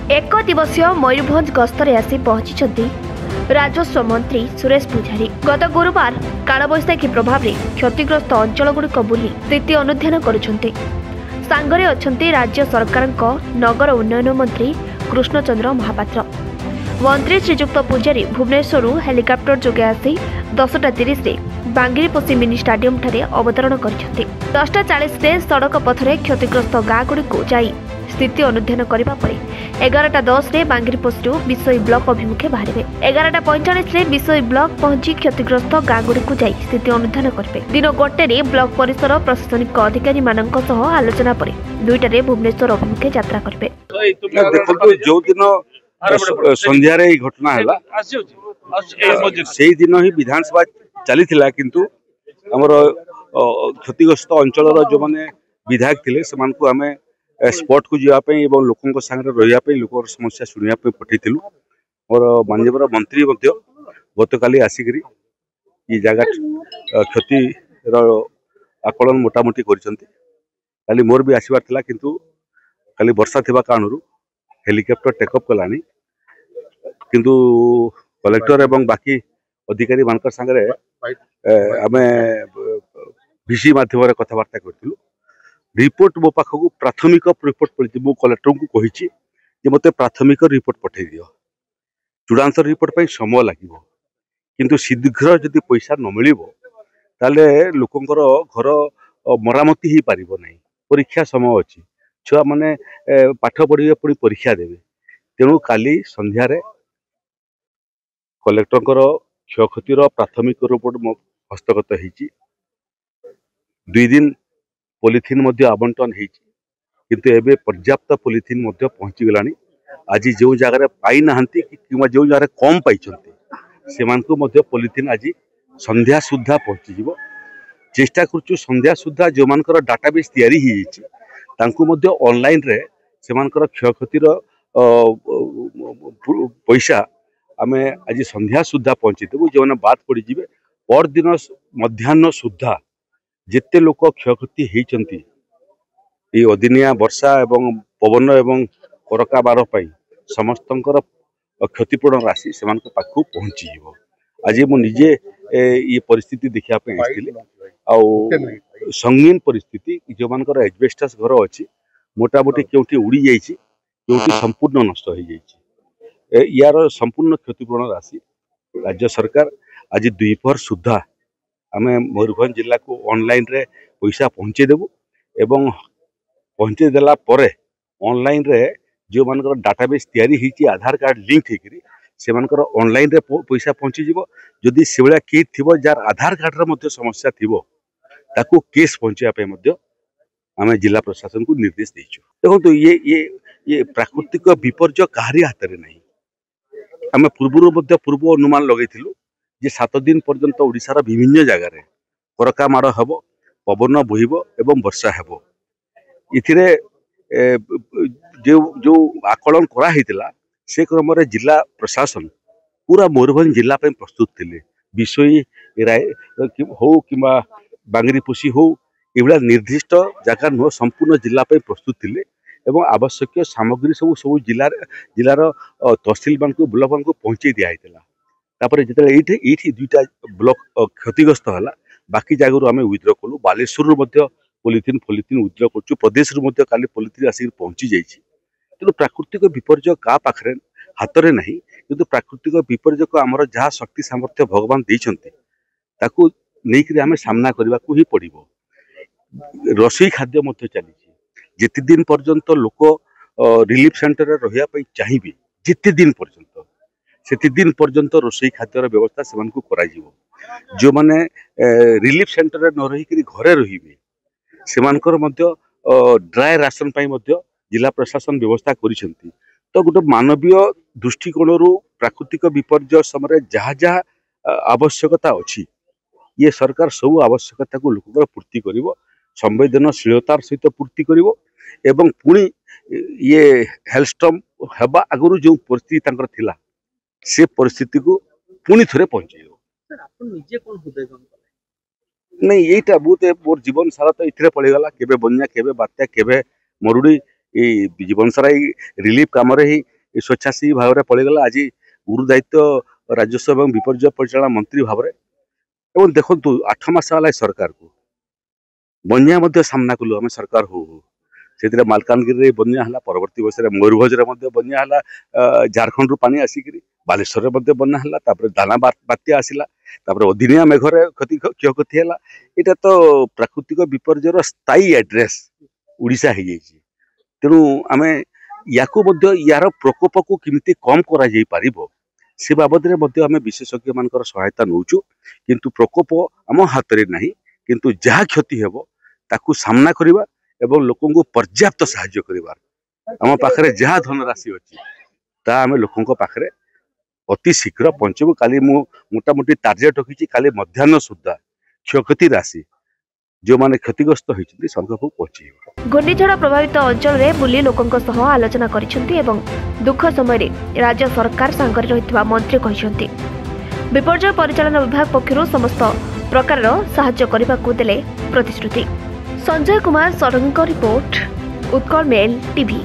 एक दिवसीय मयूरभंज गस्तरे आसी पहुंची राजस्व मंत्री सुरेश पूजारी गत गुरुवार कालबैशाखी प्रभाव में क्षतिग्रस्त अंचलगुड़िक बुली स्थिति अनुध्यान करुछन्ते। सांगरे अछन्ते राज्य सरकार नगर उन्नयन मंत्री कृष्णचंद्र महापात्र। मंत्री श्रीजुक्त पूजारी भुवनेश्वर हेलिकप्टर जोगे आसी 10:30 बांगिरीपोषी मिनी स्टाडियम ठारे अवतरण करछन्ते। 10:40 सड़क पथरे क्षतिग्रस्त गाँ गुड़िक जाई स्थिति अनुध्यान करने पर 11:10 बांगिरीपोषी विशोई ब्लॉक अभिमुखे बाहर 11:45 विशोई ब्लॉक पहुंची क्षतिग्रस्त गाँ गुड़िक स्थिति अनुध्यान करेंगे। दिन 1 ब्लॉक परिसर प्रशासनिक अधिकारी आलोचना पर 2 भुवनेश्वर अभिमुखे यात्रा करेंगे। जो दिन संध्यार घटना से दिन ही विधानसभा चली किंतु आमर क्षतिग्रस्त अंचल जो मैंने विधायक थे से आम स्पॉट को जावाई और लोकों सागर रही लोक समस्या शुणापी पठेलु और माननीय मंत्री गतकाली आसिक ये जगह क्षति आकलन मोटामोटी कर मोर भी आसबार था किंतु खाली वर्षा थी कारण हेलिकप्टर टेकअप कलानी किंतु कलेक्टर एवं बाकी अधिकारी मान सागर आम भिसी मध्यम कथबार्ता करूँ। रिपोर्ट मो पाखक प्राथमिक रिपोर्ट पड़ी मो कलेक्टर को कही मत प्राथमिक रिपोर्ट पठे दि चूड़ांत रिपोर्ट पर समय लगे किंतु शीघ्र जदि पैसा न मिल ताले लोकंर घर मरामती हो पार ना परीक्षा समय अच्छी छुआ मैंने पाठ पढ़े पुणी परीक्षा देवे तेणु काली संध्यारे कलेक्टर क्षयक्षतिर प्राथमिक रिपोर्ट मो हस्तगत हो 2 दिन पॉलिथिन आवंटन किंतु एबे पर्याप्त पॉलिथिन पहुंची गलानी। आज जो जगह पाई ना कि जो जगह कम पाई से पॉलिथिन आज संध्या सुधा पहुंची जीवो। चेष्टा करूँ संध्या सुधा जो मानकर डाटाबेस तैयारी ऑनलाइन रे से क्षयक्षतिर पैसा आम आज संध्या सुधा पहुंची देवु जो मैंने बात पड़ जाए पर दिन मध्याह्न सुधा जिते लोक क्षयक्षति होती ये अदिनिया वर्षा एवं पवन एवं करका बार समस्त क्षतिपूरण राशि से पाखु पहुंची आज मुझे ये परिस्थिति देखापी संगीन परिस्थिति जो मान एजबेस्टस घर अच्छी मोटामोटी क्योंकि उड़ी जाइए संपूर्ण नष्ट हो जाए यार संपूर्ण क्षतिपूरण राशि राज्य सरकार आज द्विपहर सुधा आम मयूरभंज जिला को ऑनलाइन रे पैसा पहुँचे देवु एवं पहुँचे देला परे ऑनलाइन रे जो मान डाटाबेस तैयारी आधार कार्ड लिंक होकर से ऑनलाइन रे पैसा पहुँची जीवो। जदि से भाया किए थी जार आधार कार्ड रे समस्या थी ताकू केस पहुँचापी आम जिला प्रशासन को निर्देश देचु। देखो ये प्राकृतिक विपर्य कहारी हाथ में नहीं आम पूर्व अनुमान लगे 7 दिन पर्यंत ओडिशार विभिन्न जगार करका माड़ हम पवन बोहब एवं वर्षा हेब इथिरे जो जो आकलन कराइला से क्रम जिला प्रशासन पूरा मयूरभंज जिला प्रस्तुत थे विशोई हो कि बांगिरीपोषी हो ये निर्दिष्ट जगह नुह संपूर्ण जिला प्रस्तुत थे एवं आवश्यक सामग्री सब सब जिलार तहसिल मान ब्लॉक मान पहुँचे दिखाई जो ये 2टा ब्लॉक क्षतिग्रस्त है बाकी जगह आम विद्र कलु बालेश्वर पॉलिथिन विद्र कर प्रदेश काली पॉलिथिन आसिक पहुँची जाइए तेणु प्राकृतिक विपर्य क्या पाखे हाथ में नहीं किंतु प्राकृतिक विपर्य को आमर जहाँ शक्ति सामर्थ्य भगवान देते नहीं आम सामना करने को ही पड़ो। रोषई खाद्य चली जिते दिन पर्यंत लोक रिलीफ सेंटर रही चाहिए जिते दिन पर्यंत से दिन पर्यंत रोषई खाद्यर व्यवस्था से जो मैंने रिलीफ सेंटर न रही घरे रे से ड्राए राशन जिला प्रशासन व्यवस्था कर तो गोटे मानवीय दृष्टिकोण प्राकृतिक विपर्य समय जहाँ जहाँ आवश्यकता अच्छी ये सरकार सब आवश्यकता को लोक पूर्ति कर संवेदनशीलतार सहित पूर्ति कर पुणी ये हेलस्टॉर्म हवा आगु जो परिस्थिति थिला से परिस्थिति को पुणी थे पहुंचे नहीं यहीटा बहुत मोर जीवन सारा तो इतने पड़ेगा केबे बन्या केबे बात्या केबे मरुड़ी जीवन सारा रिलीफ काम ही ସ୍वेच्छासेवी भाव में पड़गला आज गुरुदायित्व राजस्व और विपर्य परिचालना मंत्री भाव में देखु 8 मास है सरकार को बन्या सामना कलु आम सरकार हो से मालकानगिरी बन्या है परवर्ती वर्ष में मयूरभंज बन्या है झारखंड रू पानी आसिक बालेश्वर में बन्या है दाना बात्या आसला अदिनिया मेघर क्षति क्षयक्षति है यहाँ तो प्राकृतिक विपर्यर स्थायी एड्रेस उड़ीसा हो जाइए तेणु आम या यार प्रकोप को किमिति कम करा जाई पारिबो से बाबद में विशेषज्ञ मान सहायता नौचु किंतु प्रकोप आम हाथ में नहीं किंतु जहाँ क्षति हेबो ताकू सामना करवा एवं लोकों को पर्याप्त साहाय्य करवा आम पाखे जहाँ धनराशि अच्छी ता आम लोकों पाखे अति शीघ्र पहुंचबू काली मोटामोटी टार्गेट रखी काली मध्याह्न सुधा क्षयक्षति राशि जो माने क्षतिग्रस्त होती सरकार पहुंचे। घूर्णिझड़ प्रभावित अंचल में बुली लोकों सह आलोचना करिसेंती एवं दुख समय राज्य सरकार सांगरे रहितबा मंत्री कहिसेंती। विपर्य परिचालन विभाग पक्षरु समस्त प्रकार साहाय्य करबाकू देले प्रतिश्रुति। Sanjay Kumar Sarang report Utkal mail TV.